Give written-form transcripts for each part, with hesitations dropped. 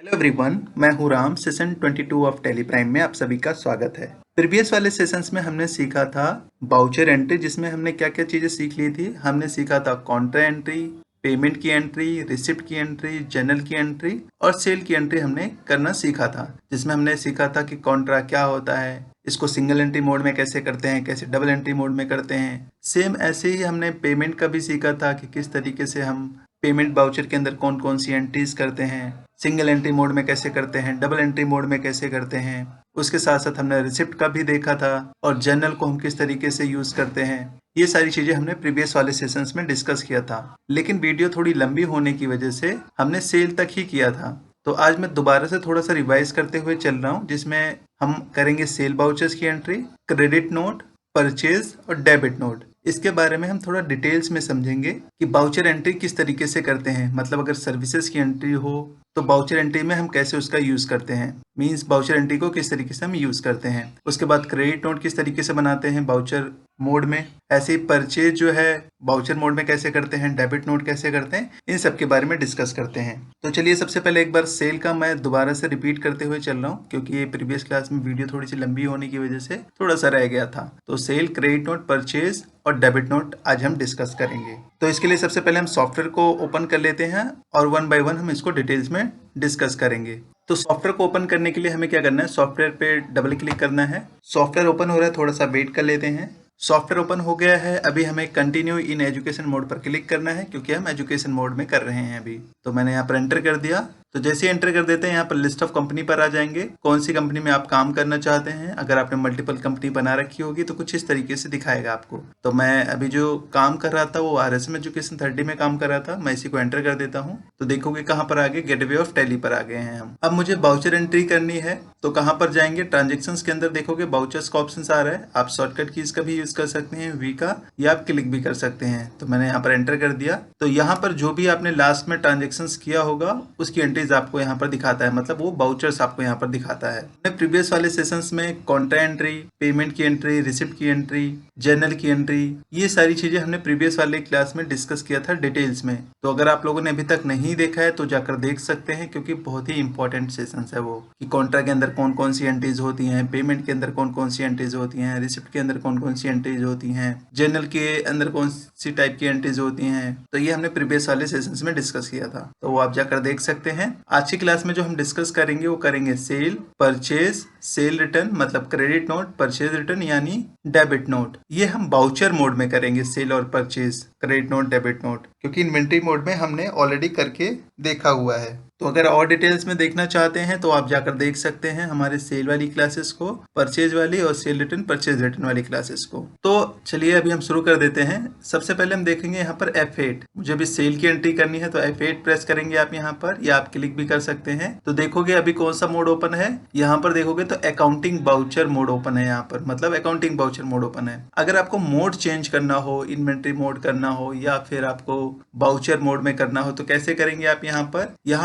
Hello everyone, मैं हूं Ram. Session 22 of Tally Prime में आप सभी का स्वागत है। प्रीवियस वाले सेशंस में हमने सीखा था बाउचर एंट्री, जिसमें हमने क्या क्या चीजें सीख ली थी। हमने सीखा था कॉन्ट्रा एंट्री, पेमेंट की एंट्री, रिसिप्ट की एंट्री, जर्नल की एंट्री और सेल की एंट्री हमने करना सीखा था। जिसमें हमने सीखा था कि कॉन्ट्रा क्या होता है, इसको सिंगल एंट्री मोड में कैसे करते हैं, कैसे डबल एंट्री मोड में करते हैं। सेम ऐसे ही हमने पेमेंट का भी सीखा था कि किस तरीके से हम पेमेंट बाउचर के अंदर कौन कौन सी एंट्रीज करते हैं, सिंगल एंट्री मोड में कैसे करते हैं, डबल एंट्री मोड में कैसे करते हैं। उसके साथ साथ हमने रिसिप्ट का भी देखा था और जर्नल को हम किस तरीके से यूज करते हैं। ये सारी चीजें हमने प्रीवियस वाले सेशंस में डिस्कस किया था, लेकिन वीडियो थोड़ी लंबी होने की वजह से हमने सेल तक ही किया था। तो आज मैं दोबारा से थोड़ा सा रिवाइज करते हुए चल रहा हूँ, जिसमें हम करेंगे सेल बाउचर्स की एंट्री, क्रेडिट नोट, परचेज और डेबिट नोट। इसके बारे में हम थोड़ा डिटेल्स में समझेंगे कि बाउचर एंट्री किस तरीके से करते हैं। मतलब अगर सर्विसेज की एंट्री हो तो बाउचर एंट्री में हम कैसे उसका यूज करते हैं, मींस बाउचर एंट्री को किस तरीके से हम यूज करते हैं। उसके बाद क्रेडिट नोट किस तरीके से बनाते हैं बाउचर मोड में, ऐसे ही परचेज जो है बाउचर मोड में कैसे करते हैं, डेबिट नोट कैसे करते हैं, इन सब के बारे में डिस्कस करते हैं। तो चलिए सबसे पहले एक बार सेल का मैं दोबारा से रिपीट करते हुए चल रहा हूँ, क्योंकि ये प्रीवियस क्लास में वीडियो थोड़ी सी लंबी होने की वजह से थोड़ा सा रह गया था। तो सेल, क्रेडिट नोट, परचेज और डेबिट नोट आज हम डिस्कस करेंगे। तो इसके लिए सबसे पहले हम सॉफ्टवेयर को ओपन कर लेते हैं और वन बाय वन हम इसको डिटेल्स में डिस्कस करेंगे। तो सॉफ्टवेयर को ओपन करने के लिए हमें क्या करना है, सॉफ्टवेयर पे डबल क्लिक करना है। सॉफ्टवेयर ओपन हो रहा है, थोड़ा सा वेट कर लेते हैं। सॉफ्टवेयर ओपन हो गया है। अभी हमें कंटिन्यू इन एजुकेशन मोड पर क्लिक करना है, क्योंकि हम एजुकेशन मोड में कर रहे हैं अभी। तो मैंने यहाँ पर एंटर कर दिया। तो जैसे एंटर कर देते हैं यहाँ पर लिस्ट ऑफ कंपनी पर आ जाएंगे, कौन सी कंपनी में आप काम करना चाहते हैं। अगर आपने मल्टीपल कंपनी बना रखी होगी तो कुछ इस तरीके से दिखाएगा आपको। तो मैं अभी जो काम कर रहा था वो RSM एजुकेशन 30 में काम कर रहा था, मैं इसी को एंटर कर देता हूँ। तो देखोगे कहाँ पर आगे, गेटवे ऑफ टैली पर आ गए हैं हम। अब मुझे बाउचर एंट्री करनी है, तो कहाँ पर जाएंगे, ट्रांजेक्शंस के अंदर देखोगे बाउचर्स का ऑप्शन आ रहा है। आप शॉर्टकट कीज का भी यूज कर सकते हैं, वी का, या आप क्लिक भी कर सकते हैं। तो मैंने यहाँ पर एंटर कर दिया। तो यहाँ पर जो भी आपने लास्ट में ट्रांजेक्शंस किया होगा उसकी एंट्रीज आपको यहाँ पर दिखाता है, मतलब वो बाउचर्स आपको यहाँ पर दिखाता है। हमने प्रीवियस वाले सेशंस में कॉन्ट्रा एंट्री, पेमेंट की एंट्री, रिसिप्ट की एंट्री, जर्नल की एंट्री, ये सारी चीजें हमने प्रीवियस वाले क्लास में डिस्कस किया था डिटेल्स में। तो अगर आप लोगों ने अभी तक नहीं देखा है तो जाकर देख सकते हैं, क्योंकि बहुत ही इंपॉर्टेंट सेशंस है वो, कि कॉन्ट्रा के अंदर कौन कौन सी एंट्रीज होती हैं, पेमेंट के अंदर कौन कौन सी एंट्रीज होती हैं, रिसिप्ट के अंदर कौन कौन सी एंट्रीज होती हैं, जर्नल के अंदर कौन सी टाइप की एंट्रीज होती हैं। तो ये हमने प्रीवियस वाले सेशंस में डिस्कस किया था, तो वो आप जाकर देख सकते हैं। आज की क्लास में जो हम डिस्कस करेंगे वो करेंगे सेल, परचेज, सेल रिटर्न मतलब क्रेडिट नोट, परचेज रिटर्न यानी डेबिट नोट। ये हम बाउचर मोड में करेंगे, सेल और purchase, credit note, debit note, क्योंकि इन्वेंट्री मोड में हमने ऑलरेडी करके देखा हुआ है। तो अगर और डिटेल्स में देखना चाहते हैं तो आप जाकर देख सकते हैं हमारे सेल वाली क्लासेस को, परचेज वाली और सेल रिटर्न, परचेज रिटर्न वाली क्लासेस को। तो चलिए अभी हम शुरू कर देते हैं। सबसे पहले हम देखेंगे यहाँ पर F8। मुझे अभी सेल की एंट्री करनी है तो F8 प्रेस करेंगे आप यहाँ पर, या आप क्लिक भी कर सकते हैं। तो देखोगे अभी कौन सा मोड ओपन है, यहाँ पर देखोगे तो अकाउंटिंग बाउचर मोड ओपन है। यहाँ पर मतलब अकाउंटिंग बाउचर मोड ओपन है। अगर आपको मोड चेंज करना हो, इन्वेंट्री मोड करना हो या फिर आपको बाउचर मोड में करना हो तो कैसे करेंगे आप यहाँ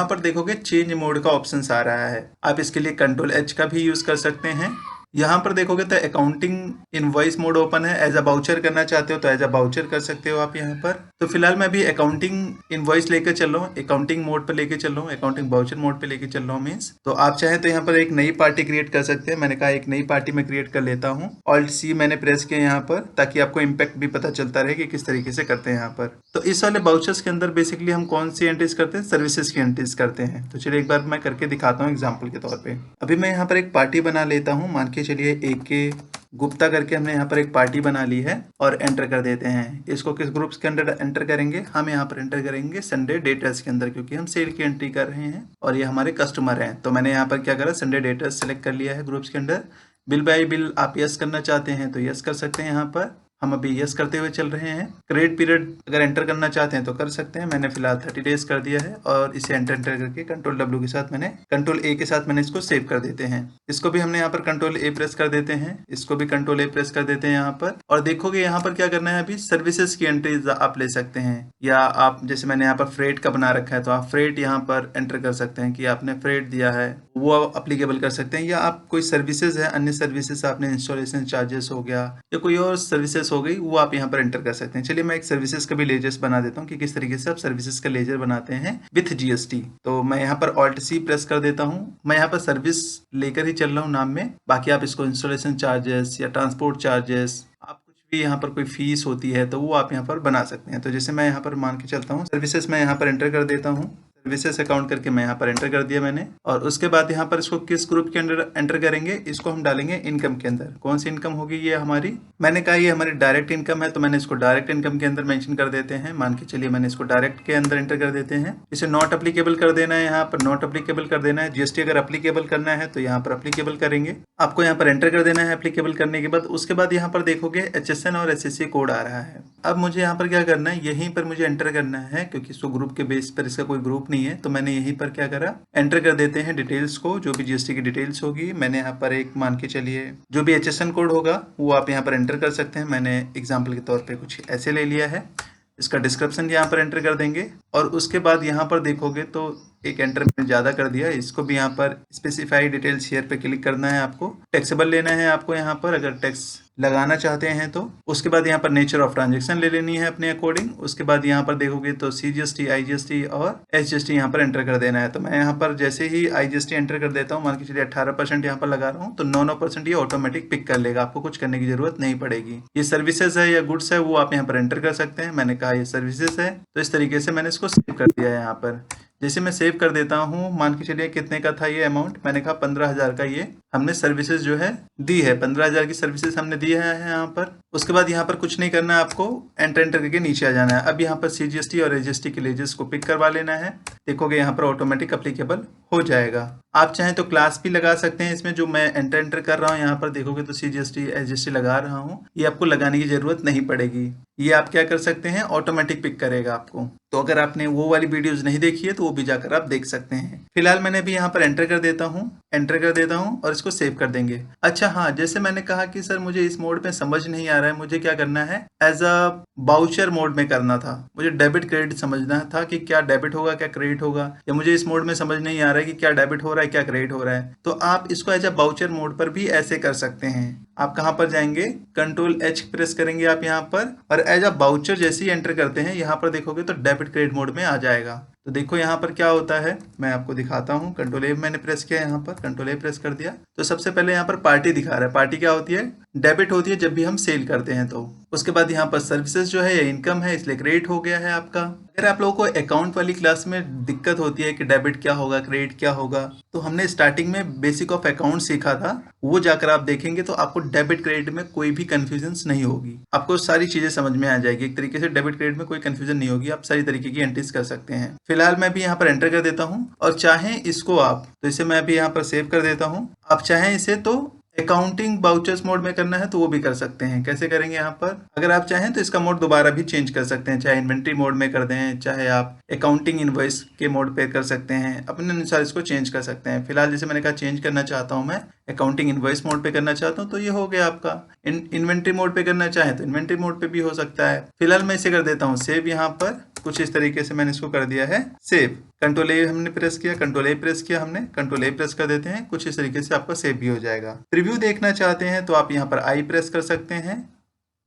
पर देखोगे चेंज मोड का ऑप्शन आ रहा है। आप इसके लिए Ctrl+H का भी यूज कर सकते हैं। यहाँ पर देखोगे तो अकाउंटिंग इनवॉइस मोड ओपन है। एज अ बाउचर करना चाहते हो तो एज अ बाउचर कर सकते हो आप यहाँ पर। तो फिलहाल मैं अभी अकाउंटिंग इनवॉइस लेकर चल रहा हूँ, अकाउंटिंग मोड पर लेके चल रहा हूँ, अकाउंटिंग बाउचर मोड पे लेके चल रहा हूँ मीन्स। तो आप चाहें तो यहाँ पर एक नई पार्टी क्रिएट कर सकते हैं। मैंने कहा एक नई पार्टी में क्रिएट कर लेता हूँ। Alt+C मैंने प्रेस किया यहाँ पर, ताकि आपको इम्पैक्ट भी पता चलता रहे कि किस तरीके से करते हैं यहाँ पर। तो इस वाले बाउचर्स के अंदर बेसिकली हम कौन सी एंट्रीज करते हैं, सर्विसेज की एंट्रीज करते हैं। तो चलिए एक बार मैं करके दिखाता हूँ एग्जाम्पल के तौर पर। अभी मैं यहाँ पर एक पार्टी बना लेता हूँ, मान के चलिए AK गुप्ता करके हमने यहाँ पर एक पार्टी बना ली है और एंटर कर देते हैं। इसको किस ग्रुप्स के अंदर एंटर करेंगे, हम यहाँ पर एंटर करेंगे संडे डेटर्स के अंदर, क्योंकि हम सेल की एंट्री कर रहे हैं और ये हमारे कस्टमर हैं। तो मैंने यहाँ पर क्या करा, संडे डेटर्स सेलेक्ट कर लिया है ग्रुप्स के अंदर। बिल बाय बिल आप यस करना चाहते हैं तो यस कर सकते हैं यहाँ पर, हम अभी यस करते हुए चल रहे हैं। क्रेडिट पीरियड अगर एंटर करना चाहते हैं तो कर सकते हैं, मैंने फिलहाल 30 डेज कर दिया है और इसे एंटर करके Ctrl+W के साथ Ctrl+A के साथ मैंने इसको सेव कर देते हैं। इसको भी हमने यहाँ पर Ctrl+A प्रेस कर देते हैं, इसको भी Ctrl+A प्रेस कर देते हैं यहाँ पर। और देखोगे यहाँ पर क्या करना है, अभी सर्विसेज की एंट्रीज आप ले सकते हैं, या आप जैसे मैंने यहाँ पर फ्रेट का बना रखा है तो आप फ्रेट यहाँ पर एंटर कर सकते हैं कि आपने फ्रेट दिया है, वो अप्लीकेबल कर सकते हैं। या आप कोई सर्विसेज है, अन्य सर्विसेज आपने इंस्टॉलेशन चार्जेस हो गया या कोई और सर्विसेज सर्विसेज हो गई वो आप यहाँ पर एंटर कर सकते हैं। चलिए मैं एक सर्विसेज का भी लेजर्स बना देता हूँ कि किस तरीके से आप सर्विसेज का लेजर बनाते हैं विथ जीएसटी। तो मैं यहाँ पर ऑल्ट सी प्रेस कर देता हूँ। मैं यहाँ पर सर्विस लेकर ही चल रहा हूँ नाम में, बाकी आप इसको इंस्टॉलेशन चार्जेस या ट्रांसपोर्ट चार्जेस, आप कुछ भी यहाँ पर कोई फीस होती है तो वो आप यहाँ पर बना सकते हैं। तो जैसे मैं यहाँ पर मान के चलता हूँ, सर्विसेज मैं यहाँ पर एंटर कर देता हूँ, सर्विसेज अकाउंट करके मैं यहाँ पर एंटर कर दिया मैंने। और उसके बाद यहाँ पर इसको किस ग्रुप के अंदर एंटर करेंगे, इसको हम डालेंगे इनकम के अंदर। कौन सी इनकम होगी ये हमारी, मैंने कहा ये हमारी डायरेक्ट इनकम है तो मैंने इसको डायरेक्ट इनकम के अंदर मेंशन कर देते हैं। मान के चलिए मैंने इसको डायरेक्ट के अंदर एंटर कर देते हैं। इसे नॉट अप्लीकेबल कर देना है, यहाँ पर नॉट अप्लीकेबल कर देना है। जीएसटी अगर अप्लीकेबल करना है तो यहाँ पर अप्लीकेबल करेंगे, आपको यहाँ पर एंटर कर देना है अप्लीकेबल करने के बाद। उसके बाद यहाँ पर देखोगे HSN और SSC कोड आ रहा है। अब मुझे यहाँ पर क्या करना है, यहीं पर मुझे एंटर करना है, क्योंकि इसको ग्रुप के बेस पर इसका कोई ग्रुप नहीं है तो मैंने यहीं पर क्या करा, एंटर कर देते हैं डिटेल्स को, जो भी जीएसटी की डिटेल्स होगी। मैंने यहाँ पर एक मान के चलिए जो भी HSN कोड होगा वो आप यहाँ पर एंटर कर सकते हैं। मैंने एग्जाम्पल के तौर पे कुछ ऐसे ले लिया है। इसका डिस्क्रिप्शन यहाँ पर एंटर कर देंगे और उसके बाद यहाँ पर देखोगे तो एक एंटर मैंने ज़्यादा कर दिया। इसको भी यहाँ पर स्पेसिफाई डिटेल्स शेयर पे क्लिक करना है आपको। टैक्सेबल लेना है आपको यहाँ पर, अगर टैक्स लगाना चाहते हैं तो। उसके बाद यहाँ पर नेचर ऑफ ट्रांजेक्शन ले लेनी है अपने अकॉर्डिंग। उसके बाद यहाँ पर देखोगे तो CGST, IGST और SGST यहाँ पर एंटर कर देना है। तो मैं यहाँ पर जैसे ही IGST एंटर कर देता हूँ, मान के चलिए 18% यहाँ पर लगा रहा हूँ, तो 9% ये ऑटोमेटिक पिक कर लेगा, आपको कुछ करने की जरूरत नहीं पड़ेगी। ये सर्विसेज है या गुड्स है वो आप यहाँ पर एंटर कर सकते हैं। मैंने कहा ये सर्विसेज है तो इस तरीके से मैंने इसको सेव कर दिया है यहाँ पर। जैसे मैं सेव कर देता हूँ, मान के चलिए कितने का था ये अमाउंट, मैंने कहा 15,000 का ये हमने सर्विसेज जो है दी है, 15,000 की सर्विसेज हमने दी है यहाँ पर। उसके बाद यहाँ पर कुछ नहीं करना है, आपको एंटर करके नीचे आ जाना है। अब यहाँ पर CGST और SGST के लेजर्स को पिक करवा लेना है। देखोगे यहाँ पर ऑटोमेटिक अप्लीकेबल हो जाएगा। आप चाहें तो क्लास भी लगा सकते हैं इसमें, जो मैं एंटर कर रहा हूँ यहाँ पर देखोगे तो CGST SGST लगा रहा हूँ, ये आपको लगाने की जरूरत नहीं पड़ेगी। ये आप क्या कर सकते हैं, ऑटोमेटिक पिक करेगा आपको। तो अगर आपने वो वाली वीडियोस नहीं देखी है तो वो भी जाकर आप देख सकते हैं। फिलहाल मैंने भी यहाँ पर एंटर कर देता हूँ और इसको सेव कर देंगे। अच्छा हाँ, जैसे मैंने कहा कि सर मुझे इस मोड में समझ नहीं आ रहा है, मुझे क्या करना है, एज अ बाउचर मोड में करना था। मुझे डेबिट क्रेडिट समझना था कि क्या डेबिट होगा क्या क्रेडिट होगा, या मुझे इस मोड में समझ नहीं आ रहा है कि क्या डेबिट हो रहा है क्या क्रेडिट हो रहा है। तो आप इसको एज अ बाउचर मोड पर भी ऐसे कर सकते हैं। आप कहाँ पर जाएंगे, Ctrl+H प्रेस करेंगे आप यहाँ पर, और एज अ बाउचर जैसे ही एंटर करते हैं यहाँ पर देखोगे तो डेबिट क्रेडिट मोड में आ जाएगा। तो देखो यहाँ पर क्या होता है, मैं आपको दिखाता हूँ। Ctrl+A मैंने प्रेस किया, यहाँ पर Ctrl+A प्रेस कर दिया तो सबसे पहले यहाँ पर पार्टी दिखा रहा है। पार्टी क्या होती है, डेबिट होती है जब भी हम सेल करते हैं। तो उसके बाद यहाँ पर सर्विसेज जो है ये इनकम है, इसलिए क्रेडिट हो गया है आपका। अगर आप लोगों को अकाउंट वाली क्लास में दिक्कत होती है कि डेबिट क्या होगा क्रेडिट क्या होगा, तो हमने स्टार्टिंग में बेसिक ऑफ अकाउंट सीखा था, वो जाकर आप देखेंगे तो आपको डेबिट क्रेडिट में कोई भी कंफ्यूजन नहीं होगी, आपको सारी चीजें समझ में आ जाएगी। एक तरीके से डेबिट क्रेडिट में कोई कंफ्यूजन नहीं होगी, आप सारी तरीके की एंट्रीज कर सकते हैं। फिलहाल मैं भी यहाँ पर एंटर कर देता हूँ, और चाहें इसको आप, तो इसे मैं भी यहाँ पर सेव कर देता हूँ। आप चाहें इसे तो अकाउंटिंग बाउचर्स मोड में करना है तो वो भी कर सकते हैं। कैसे करेंगे, यहाँ पर अगर आप चाहें तो इसका मोड दोबारा भी चेंज कर सकते हैं, चाहे इन्वेंट्री मोड में कर दें, चाहे आप अकाउंटिंग इनवॉइस के मोड पे कर सकते हैं, अपने अनुसार इसको चेंज कर सकते हैं। फिलहाल जैसे मैंने कहा चेंज करना चाहता हूँ, मैं अकाउंटिंग इनवॉइस मोड पे करना चाहता हूँ, तो ये हो गया आपका। इन्वेंट्री मोड पे करना चाहें तो इन्वेंट्री मोड पे भी हो सकता है। फिलहाल मैं इसे कर देता हूँ सेव। यहाँ पर कुछ इस तरीके से मैंने इसको कर दिया है सेव। Ctrl+A हमने प्रेस किया, Ctrl+A प्रेस किया हमने, Ctrl+A प्रेस कर देते हैं, कुछ इस तरीके से आपका सेव भी हो जाएगा। प्रीव्यू देखना चाहते हैं तो आप यहाँ पर I प्रेस कर सकते हैं,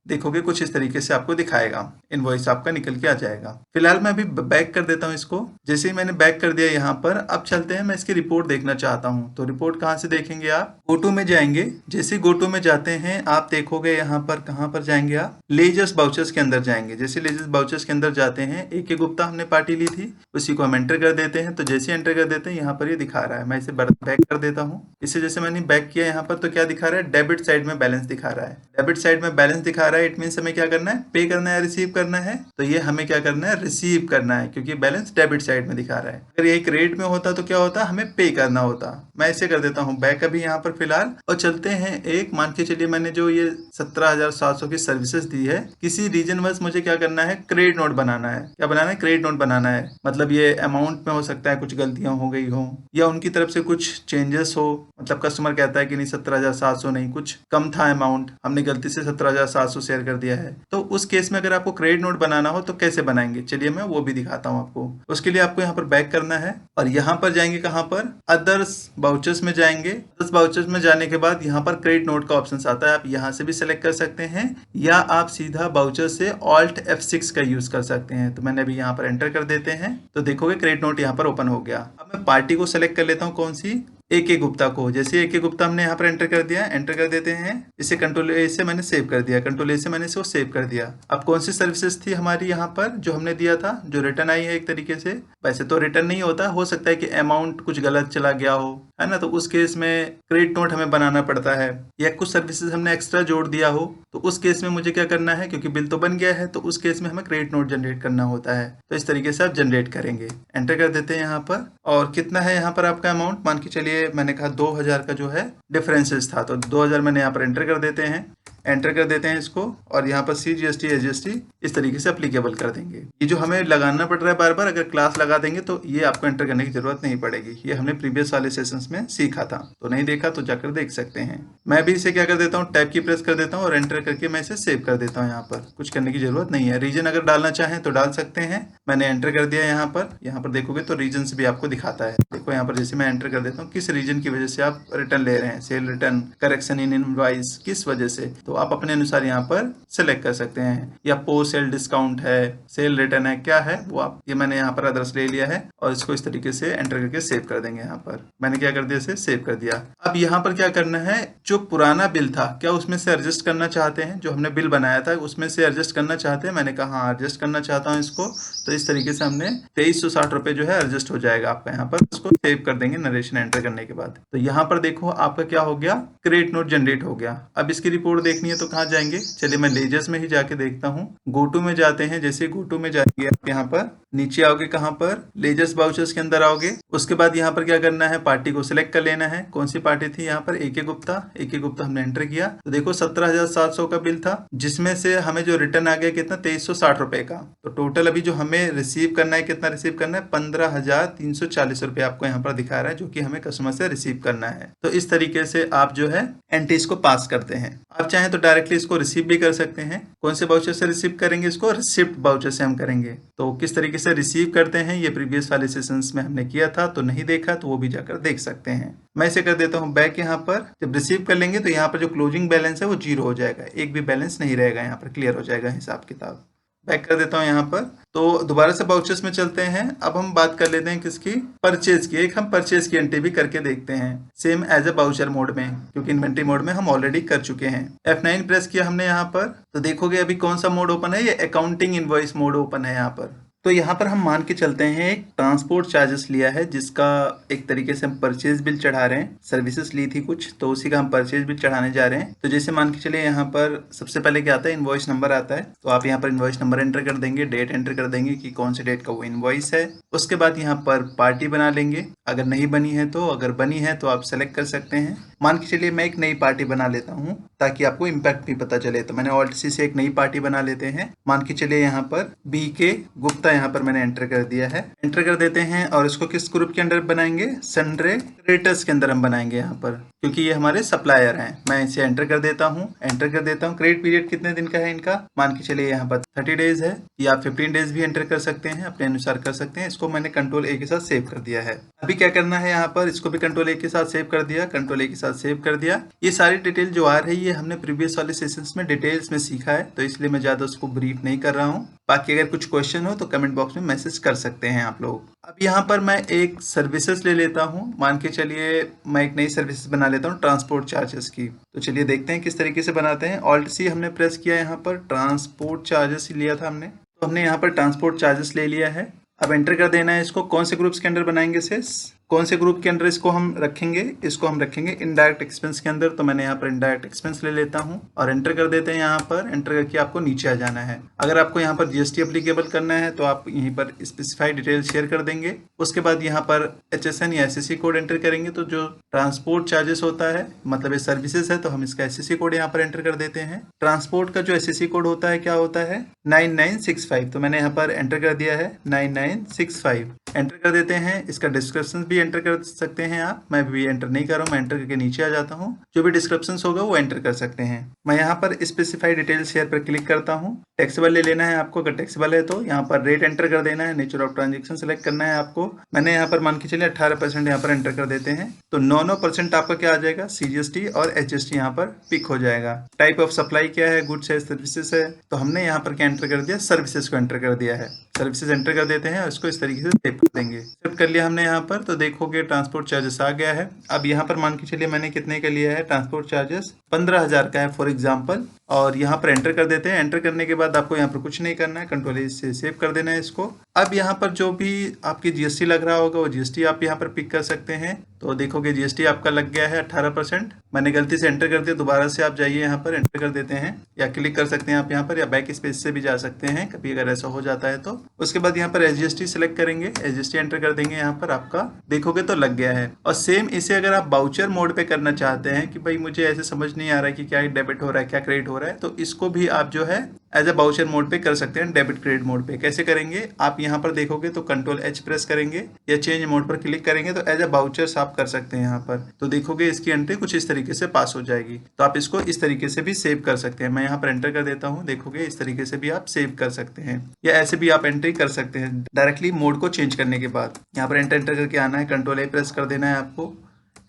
देखोगे कुछ इस तरीके से आपको दिखाएगा, इनवॉइस आपका निकल के आ जाएगा। फिलहाल मैं अभी बैक कर देता हूँ इसको। जैसे ही मैंने बैक कर दिया यहाँ पर, अब चलते हैं, मैं इसकी रिपोर्ट देखना चाहता हूँ। तो रिपोर्ट कहाँ से देखेंगे, आप गोटू में जाएंगे। जैसे गोटू में जाते हैं आप देखोगे यहाँ पर, कहाँ पर जाएंगे आप, लेजर्स बाउचर्स के अंदर जाएंगे। जैसे लेजर्स बाउचर्स के अंदर जाते हैं, AK गुप्ता हमने पार्टी ली थी, उसी को हम एंटर कर देते हैं। तो जैसे एंटर कर देते हैं यहाँ पर ये दिखा रहा है, मैं इसे बैक कर देता हूँ। इसे जैसे मैंने बैक किया यहाँ पर तो क्या दिखा रहा है, डेबिट साइड में बैलेंस दिखा रहा है। डेबिट साइड में बैलेंस दिखा रहा है, इट मीन्स हमें क्या करना है, पे करना है, रिसीव करना है। तो ये हमें क्या करना है, रिसीव करना है, क्योंकि बैलेंस डेबिट साइड में दिखा रहा है। अगर ये क्रेडिट में होता तो क्या होता, हमें पे करना होता। मैं इसे कर देता हूँ बैक अभी यहाँ पर फिलहाल, और चलते हैं एक, मान के चलिए मैंने जो ये 17,700 की सर्विसेज दी है, किसी रीजन वश मुझे क्या करना है, क्रेडिट नोट बनाना है। क्या बनाना है, क्रेडिट नोट बनाना है। मतलब ये अमाउंट में हो सकता है कुछ गलतियां हो गई हो, या उनकी तरफ से कुछ चेंजेस हो, मतलब कस्टमर कहता है कि नहीं 17,700 नहीं, कुछ कम था अमाउंट, हमने गलती से 17,700 शेयर कर दिया है। तो उस केस में अगर आपको क्रेडिट नोट बनाना हो तो कैसे बनाएंगे, चलिए मैं वो भी दिखाता हूँ आपको। उसके लिए आपको यहाँ पर बैक करना है और यहाँ पर जाएंगे कहाँ पर, अदर्स बाउचर्स में जाएंगे। अदर्स बाउचर्स में जाने के बाद यहाँ पर क्रेडिट नोट का ऑप्शन आता है, आप यहाँ से भी सिलेक्ट कर सकते हैं या आप सीधा बाउचर से Alt F6 का यूज कर सकते हैं। तो मैंने अभी यहाँ पर एंटर कर देते हैं तो देखोगे क्रेडिट नोट यहाँ पर ओपन हो गया। अब मैं पार्टी को सिलेक्ट कर लेता हूँ, कौन सी, AK गुप्ता को। जैसे AK गुप्ता हमने यहाँ पर एंटर कर दिया, एंटर कर देते हैं, इसे कंट्रोल A से मैंने सेव कर दिया, कंट्रोल A से मैंने इसे सेव कर दिया। अब कौन सी सर्विसेज थी हमारी यहाँ पर जो हमने दिया था, जो रिटर्न आई है एक तरीके से, वैसे तो रिटर्न नहीं होता, हो सकता है कि अमाउंट कुछ गलत चला गया हो, है ना, तो उस केस में क्रेडिट नोट हमें बनाना पड़ता है, या कुछ सर्विसेज हमने एक्स्ट्रा जोड़ दिया हो तो उस केस में मुझे क्या करना है, क्योंकि बिल तो बन गया है तो उस केस में हमें क्रेडिट नोट जनरेट करना होता है। तो इस तरीके से आप जनरेट करेंगे, एंटर कर देते हैं यहाँ पर। और कितना है यहाँ पर आपका अमाउंट, मान के चलिए मैंने कहा 2000 का जो है डिफरेंसेस था, तो 2000 मैंने यहाँ पर एंटर कर देते हैं, एंटर कर देते हैं इसको, और यहाँ पर CGST SGST इस तरीके से अप्लीकेबल कर देंगे। ये जो हमें लगाना पड़ रहा है बार बार, अगर क्लास लगा देंगे तो ये आपको एंटर करने की जरूरत नहीं पड़ेगी। ये हमने प्रीवियस वाले सेशंस में सीखा था, तो नहीं देखा तो जाकर देख सकते हैं। मैं भी इसे क्या कर देता हूँ, टैब की प्रेस कर देता हूँ और एंटर करके मैं इसे सेव कर देता हूँ। यहाँ पर कुछ करने की जरूरत नहीं है। रीजन अगर डालना चाहें तो डाल सकते हैं, मैंने एंटर कर दिया यहाँ पर देखोगे तो रीजन भी आपको दिखाता है। देखो यहाँ पर जैसे मैं एंटर कर देता हूँ किस रीजन की वजह से आप रिटर्न ले रहे हैं, cell return, correction in invoice, किस वजह से, तो आप अपने अनुसार यहाँ पर सेलेक्ट कर सकते हैं। या पोस्ट सेल डिस्काउंट है, सेल रिटर्न है, क्या है वो आप, ये मैंने यहाँ पर अदर्स ले लिया है और इसको इस तरीके से एंटर करके सेव कर देंगे। यहाँ पर मैंने क्या कर दिया, इसे सेव कर दिया। अब यहाँ पर क्या करना है, जो पुराना बिल था क्या उसमें से एडजस्ट करना चाहते हैं, जो हमने बिल बनाया था उसमें से एडजस्ट करना चाहते हैं। मैंने कहा हाँ एडजस्ट करना चाहता हूँ इसको, तो इस तरीके से हमने 2360 रुपए जो है एडजस्ट हो जाएगा आपका। यहाँ पर उसको सेव कर देंगे नरेशन एंटर करने के बाद। तो यहाँ पर देखो आपका क्या हो गया, क्रेडिट नोट जनरेट हो गया। अब इसकी रिपोर्ट देखनी है तो कहाँ जाएंगे, चलिए मैं लेजर्स में ही जाके देखता हूँ। गोटू में जाते हैं, जैसे गोटू में जाएंगे आप यहाँ पर नीचे आओगे, कहाँ पर, लेजर्स बाउचर्स के अंदर आओगे। उसके बाद यहाँ पर क्या करना है, पार्टी को सिलेक्ट कर लेना है। कौन सी पार्टी थी यहाँ पर, AK गुप्ता। AK गुप्ता हमने एंटर किया तो देखो 17,700 का बिल था, जिसमें से हमें जो रिटर्न आ गया कितना, 2360 रुपए का। तो टोटल अभी जो हमें रिसीव करना है, कितना रिसीव करना है, 15,340 रुपए आपको यहाँ पर दिखा रहा है, जो कि हमें कस्टमर से रिसीव करना है। तो इस तरीके से आप जो है एंट्रीज को पास करते हैं। आप चाहें तो डायरेक्टली इसको रिसीव भी कर सकते हैं। कौन से बाउचर से रिसीव करेंगे इसको, रिसिप्ट बाउचर से हम करेंगे। तो किस तरीके से रिसीव करते हैं ये प्रीवियस वाले सेशंस में हमने किया था, तो नहीं देखा तो वो भी जाकर देख सकते हैं। मैं इसे कर देता हूँ बैक। यहाँ पर जब रिसीव कर लेंगे तो यहाँ पर जो क्लोजिंग बैलेंस है वो 0 हो जाएगा, एक भी बैलेंस नहीं रहेगा, यहाँ पर क्लियर हो जाएगा हिसाब किताब। बैक कर देता हूँ यहाँ पर। तो दोबारा से बाउचर्स में चलते हैं। अब हम बात कर लेते हैं किसकी, परचेज की। एक हम परचेज की एंट्री भी करके देखते हैं, same as a voucher mode में, क्योंकि इन्वेंट्री मोड में हम ऑलरेडी कर चुके हैं। F9 प्रेस किया हमने यहाँ पर, तो देखोगे अभी कौन सा मोड ओपन है, ये अकाउंटिंग इनवॉइस मोड ओपन है यहाँ पर। तो यहाँ पर हम मान के चलते हैं एक ट्रांसपोर्ट चार्जेस लिया है, जिसका एक तरीके से हम परचेज बिल चढ़ा रहे हैं। सर्विसेज ली थी कुछ, तो उसी का हम परचेज बिल चढ़ाने जा रहे हैं। तो जैसे मान के चलिए यहाँ पर सबसे पहले क्या आता है, इनवॉइस नंबर आता है। तो आप यहाँ पर इनवॉइस नंबर एंटर कर देंगे, डेट एंटर कर देंगे कि कौन से डेट का वो इनवॉइस है। उसके बाद यहाँ पर पार्टी बना लेंगे, अगर नहीं बनी है तो, अगर बनी है तो आप सेलेक्ट कर सकते हैं। मान के चलिए मैं एक नई पार्टी बना लेता हूँ ताकि आपको इम्पैक्ट भी पता चले। तो मैंने Alt-C से एक नई पार्टी बना लेते हैं। मान के चलिए यहाँ पर BK गुप्ता यहाँ पर मैंने एंटर कर दिया है, एंटर कर देते हैं। और इसको किस ग्रुप के अंदर बनाएंगे, सन्ड्रे क्रेडिटर्स के अंदर हम बनाएंगे यहाँ पर, क्योंकि ये हमारे सप्लायर हैं। मैं इसे एंटर कर देता हूँ, एंटर कर देता हूँ। क्रेडिट पीरियड कितने दिन का है इनका, मान के चलिए यहाँ पर 30 डेज है, या आप 15 डेज भी एंटर कर सकते हैं, अपने अनुसार कर सकते हैं। इसको मैंने कंट्रोल A के साथ सेव कर दिया है। अभी क्या करना है यहाँ पर, इसको भी कंट्रोल A के साथ सेव कर दिया, कंट्रोल A के साथ सेव कर दिया। ये सारी डिटेल जो आ रही है हमने प्रीवियस वाले सेशंस में डिटेल्स में सीखा है, तो इसलिए मैं ज्यादा उसको ब्रीफ नहीं कर रहा हूँ। बाकी अगर कुछ क्वेश्चन हो तो कमेंट बॉक्स में मैसेज कर सकते हैं आप लोग। अब यहाँ पर मैं एक सर्विसेज ले लेता हूँ। मान के चलिए मैं एक नई सर्विसेज बना लेता हूँ ट्रांसपोर्ट चार्जेस की। तो चलिए देखते हैं किस तरीके से बनाते हैं। Alt-C हमने प्रेस किया, यहाँ पर ट्रांसपोर्ट चार्जेस लिया था हमने, तो हमने यहाँ पर ट्रांसपोर्ट चार्जेस ले लिया है। अब एंटर कर देना है इसको। कौन से ग्रुप्स के अंदर बनाएंगे सेस, कौन से ग्रुप के अंदर इसको हम रखेंगे, इसको हम रखेंगे इनडायरेक्ट एक्सपेंस के अंदर। तो मैंने यहाँ पर इनडायरेक्ट एक्सपेंस ले लेता हूँ और एंटर कर देते हैं। यहाँ पर एंटर करके आपको नीचे आ जाना है। अगर आपको यहाँ पर GST एप्लीकेबल करना है तो आप यहीं पर स्पेसिफाइड डिटेल शेयर कर देंगे। उसके बाद यहाँ पर HSN या SSC कोड एंटर करेंगे। तो जो ट्रांसपोर्ट चार्जेस होता है, मतलब ये सर्विसेज है, तो हम इसका SSC कोड यहाँ पर एंटर कर देते हैं। ट्रांसपोर्ट का जो SSC कोड होता है क्या होता है, 9965। तो मैंने यहाँ पर एंटर कर दिया है 9965। एंटर कर देते हैं। इसका डिस्क्रिप्शन भी एंटर कर सकते हैं आप, मैं भी एंटर नहीं कर रहा हूँ, मैं एंटर करके नीचे आ जाता हूँ। जो भी डिस्क्रिप्शन होगा वो एंटर कर सकते हैं। मैं यहाँ पर स्पेसिफाई डिटेल्स शेयर पर क्लिक करता हूँ। टैक्सेबल ले लेना है आपको, अगर टैक्सेबल है तो यहाँ पर रेट एंटर कर देना है, नेचर ऑफ ट्रांजेक्शन सेलेक्ट करना है आपको। मैंने यहाँ पर मान के चलिए 18% यहाँ पर एंटर कर देते हैं, तो 9% आपका क्या आ जाएगा, CGST और HST यहाँ पर पिक हो जाएगा। टाइप ऑफ सप्लाई क्या है, गुड्स है, सर्विसेज है, तो हमने यहाँ पर क्या एंटर कर दिया, सर्विसेज को एंटर कर दिया है। सर्विसेज एंटर कर देते हैं और इसको इस तरीके से सेव कर देंगे। सेव कर लिया हमने यहाँ पर, तो देखोगे ट्रांसपोर्ट चार्जेस आ गया है। अब यहाँ पर मान के चलिए मैंने कितने का लिया है, ट्रांसपोर्ट चार्जेस 15,000 का है फॉर एग्जाम्पल, और यहाँ पर एंटर कर देते हैं। एंटर करने के बाद आपको यहाँ पर कुछ नहीं करना है, कंट्रोल ए से सेव कर देना है इसको। अब यहाँ पर जो भी आपकी GST लग रहा होगा वो GST आप यहाँ पर पिक कर सकते हैं। तो देखोगे GST आपका लग गया है 18%। मैंने गलती से एंटर कर दिया, दोबारा से आप जाइए यहाँ पर एंटर कर देते हैं, या क्लिक कर सकते हैं आप यहाँ पर, या बैक स्पेस से भी जा सकते हैं कभी अगर ऐसा हो जाता है तो। उसके बाद यहाँ पर SGST सेलेक्ट करेंगे, SGST एंटर कर देंगे यहाँ पर, आपका देखोगे तो लग गया है। और सेम इसे अगर आप बाउचर मोड पे करना चाहते हैं कि भाई मुझे ऐसे समझ नहीं आ रहा है कि क्या डेबिट हो रहा है क्या क्रेडिट हो रहा है, तो इसको भी आप जो है एज ए बाउचर मोड पे कर सकते हैं, डेबिट क्रेडिट मोड पे। कैसे करेंगे, आप यहाँ पर देखोगे तो कंट्रोल H प्रेस करेंगे या चेंज मोड पर क्लिक करेंगे तो एज ए बाउचर्स आप कर सकते हैं यहाँ पर। तो देखोगे इसकी एंट्री कुछ इस तरीके से पास हो जाएगी। तो आप इसको इस तरीके से भी सेव कर सकते हैं। मैं यहाँ पर एंटर कर देता हूँ, देखोगे इस तरीके से भी आप सेव कर सकते हैं, या ऐसे भी आप एंट्री कर सकते हैं डायरेक्टली मोड को चेंज करने के बाद। यहाँ पर एंटर करके आना है, कंट्रोल A प्रेस कर देना है आपको,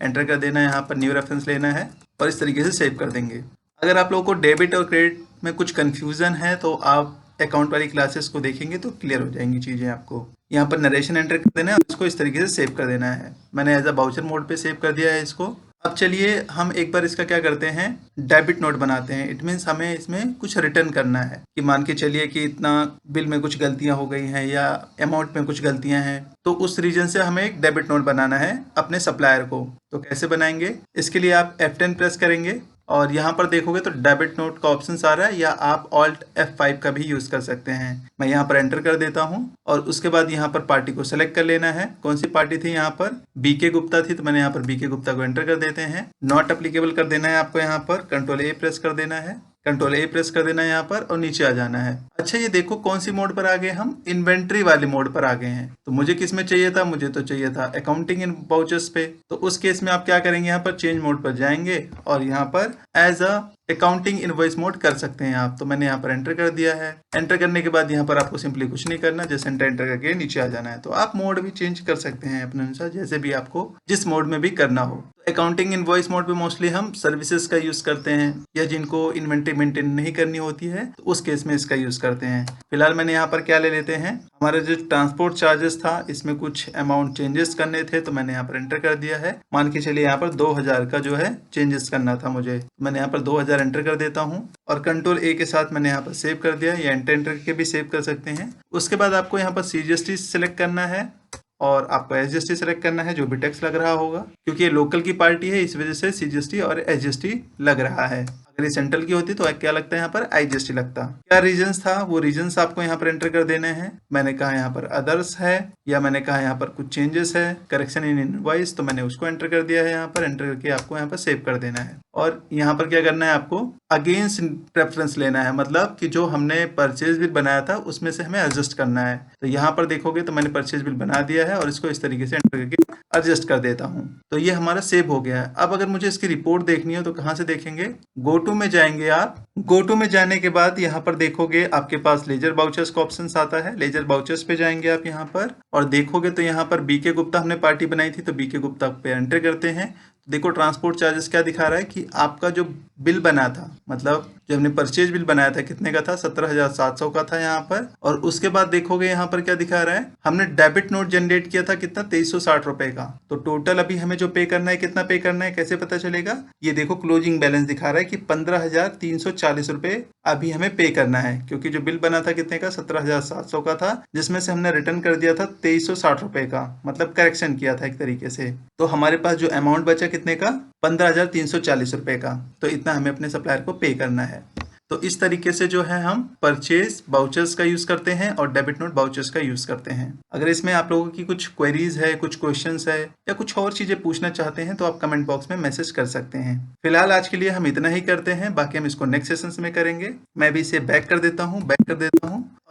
एंटर कर देना है, यहाँ पर न्यू रेफरेंस लेना है और इस तरीके से सेव कर देंगे। अगर आप लोगों को डेबिट और क्रेडिट में कुछ कंफ्यूजन है तो आप अकाउंट वाली क्लासेस को देखेंगे तो क्लियर हो जाएंगी चीज़ें आपको। यहाँ पर नरेशन एंटर कर देना है और इसको इस तरीके से सेव कर देना है। मैंने एज अ बाउचर मोड पे सेव कर दिया है इसको। अब चलिए हम एक बार इसका क्या करते हैं, डेबिट नोट बनाते हैं। इट मीन्स हमें इसमें कुछ रिटर्न करना है कि मान के चलिए कि इतना बिल में कुछ गलतियां हो गई हैं या अमाउंट में कुछ गलतियां हैं, तो उस रीजन से हमें एक डेबिट नोट बनाना है अपने सप्लायर को। तो कैसे बनाएंगे, इसके लिए आप F10 प्रेस करेंगे और यहाँ पर देखोगे तो डेबिट नोट का ऑप्शन आ रहा है, या आप Alt F5 का भी यूज कर सकते हैं। मैं यहाँ पर एंटर कर देता हूँ और उसके बाद यहाँ पर पार्टी को सेलेक्ट कर लेना है। कौन सी पार्टी थी, यहाँ पर BK गुप्ता थी, तो मैंने यहाँ पर BK गुप्ता को एंटर कर देते हैं। नॉट अप्लीकेबल कर देना है आपको, यहाँ पर कंट्रोल A प्रेस कर देना है, कंट्रोल A प्रेस कर देना है यहाँ पर और नीचे आ जाना है। अच्छा ये देखो कौन सी मोड पर आ गए हम, इन्वेंट्री वाले मोड पर आ गए हैं। तो मुझे किस में चाहिए था, मुझे तो चाहिए था अकाउंटिंग इन वाउचर्स पे। तो उस केस में आप क्या करेंगे, यहाँ पर चेंज मोड पर जाएंगे और यहाँ पर as a accounting invoice mode कर सकते हैं आप। तो मैंने यहाँ पर एंटर कर दिया है। एंटर करने के बाद यहाँ पर आपको सिंपली कुछ नहीं करना, जैसे एंटर करके नीचे आ जाना है। तो आप मोड भी चेंज कर सकते हैं अपने अनुसार, जैसे भी आपको जिस मोड में भी करना हो। अकाउंटिंग इनवॉइस मोड पे मोस्टली हम सर्विसेज का यूज करते हैं, या जिनको इन्वेंट्री मेंटेन नहीं करनी होती है तो उस केस में इसका यूज करते हैं। फिलहाल मैंने यहाँ पर क्या ले लेते हैं, हमारा जो ट्रांसपोर्ट चार्जेस था इसमें कुछ अमाउंट चेंजेस करने थे, तो मैंने यहाँ पर एंटर कर दिया है। मान के चलिए यहाँ पर 2000 का जो है चेंजेस करना था मुझे, मैंने यहाँ पर 2000 एंटर कर देता हूँ और कंट्रोल A के साथ मैंने यहाँ पर सेव कर दिया, या एंटर करके भी सेव कर सकते हैं। उसके बाद आपको यहाँ पर CGST सेलेक्ट करना है और आपको SGST सेलेक्ट करना है, जो भी टैक्स लग रहा होगा। क्योंकि ये लोकल की पार्टी है इस वजह से CGST और SGST लग रहा है। अगर ये सेंट्रल की होती तो क्या लगता है, यहाँ पर IGST लगता। क्या रीजंस था, वो रीजंस आपको यहाँ पर एंटर कर देने हैं। मैंने कहा यहाँ पर अदर्स है, या मैंने कहा यहाँ पर कुछ चेंजेस है, करेक्शन इन इनवॉइस, तो मैंने उसको एंटर कर दिया है। यहाँ पर एंटर करके आपको यहाँ पर सेव कर देना है और यहाँ पर क्या करना है, आपको अगेंस्ट प्रेफरेंस लेना है, मतलब कि जो हमने परचेज बिल बनाया था उसमें से हमें एडजस्ट करना है। तो यहाँ पर देखोगे तो मैंने परचेज बिल बना दिया है और इसको इस तरीके से एंटर करके एडजस्ट कर देता हूँ। तो ये हमारा सेव हो गया है। अब अगर मुझे इसकी रिपोर्ट देखनी हो तो कहाँ से देखेंगे, गो टू में जाएंगे आप। गो टू में जाने के बाद यहाँ पर देखोगे आपके पास लेजर बाउचर्स का ऑप्शन आता है। लेजर बाउचर्स पे जाएंगे आप यहाँ पर और देखोगे तो यहाँ पर BK गुप्ता हमने पार्टी बनाई थी, तो BK गुप्ता पे एंटर करते हैं। देखो ट्रांसपोर्ट चार्जेस क्या दिखा रहा है कि आपका जो बिल बना था, मतलब जो हमने परचेज बिल बनाया था कितने का था, 17,700 का था यहाँ पर। और उसके बाद देखोगे यहाँ पर क्या दिखा रहा है, हमने डेबिट नोट जनरेट किया था कितना, 2360 रुपए का। तो टोटल अभी हमें जो पे करना है, कितना पे करना है, कैसे पता चलेगा, ये देखो क्लोजिंग बैलेंस दिखा रहा है कि 15,340 रुपए अभी हमें पे करना है। क्योंकि जो बिल बना था कितने का, 17,700 का था, जिसमें से हमने रिटर्न कर दिया था 2360 रुपए का, मतलब करेक्शन किया था एक तरीके से। तो हमारे पास जो अमाउंट बचा कितने का, 15,340 रुपए का। तो इतना हमें अपने सप्लायर को पे करना है। तो इस तरीके से जो है हम परचेज बाउचर्स का यूज करते हैं और डेबिट नोट बाउचर्स का यूज करते हैं। अगर इसमें आप लोगों की कुछ क्वेरीज है, कुछ क्वेश्चंस है या कुछ और चीजें पूछना चाहते हैं तो आप कमेंट बॉक्स में मैसेज कर सकते हैं। फिलहाल आज के लिए हम इतना ही करते हैं, बाकी हम इसको नेक्स्ट सेशंस में करेंगे। मैं भी इसे बैक कर देता हूँ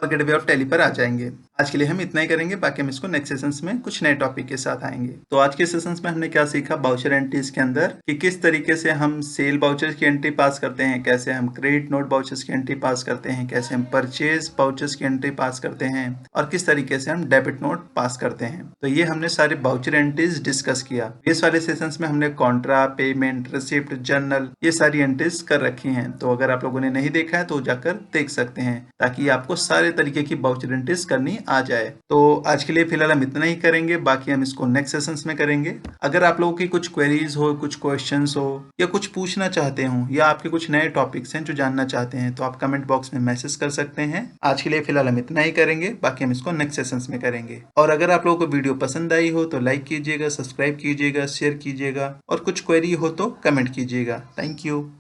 और गेटवे ऑफ टैली पर आ जाएंगे। आज के लिए हम इतना ही करेंगे, बाकी हम इसको नेक्स्ट सेशंस में कुछ नए टॉपिक के साथ आएंगे। तो आज के सेशंस में हमने क्या सीखा बाउचर एंट्रीज के अंदर कि किस तरीके से हम सेल बाउचर्स की एंट्री पास करते हैं, कैसे हम क्रेडिट नोट बाउचर्स की एंट्री पास करते हैं, कैसे हम परचेज बाउचर्स की एंट्री पास करते हैं और किस तरीके से हम डेबिट नोट पास करते हैं। तो ये हमने सारे बाउचर एंट्रीज डिस्कस किया। इस वाले सेशंस में हमने कॉन्ट्रा, पेमेंट, रिसिप्ट, जर्नल ये सारी एंट्रीज कर रखी हैं। तो अगर आप लोगों ने नहीं देखा है तो जाकर देख सकते हैं, ताकि आपको सारे तरीके की बाउचर एंट्रीज करनी आ जाए। तो आज के लिए फिलहाल हम इतना ही करेंगे, बाकी हम इसको नेक्स्ट सेशंस में करेंगे। अगर आप लोगों की कुछ क्वेरीज हो, कुछ क्वेश्चंस हो या कुछ पूछना चाहते हो या आपके कुछ नए टॉपिक्स हैं जो जानना चाहते हैं तो आप कमेंट बॉक्स में मैसेज कर सकते हैं। आज के लिए फिलहाल हम इतना ही करेंगे, बाकी हम इसको नेक्स्ट सेशंस में करेंगे। और अगर आप लोगों को वीडियो पसंद आई हो तो लाइक कीजिएगा, सब्सक्राइब कीजिएगा, शेयर कीजिएगा और कुछ क्वेरी हो तो कमेंट कीजिएगा। Thank you.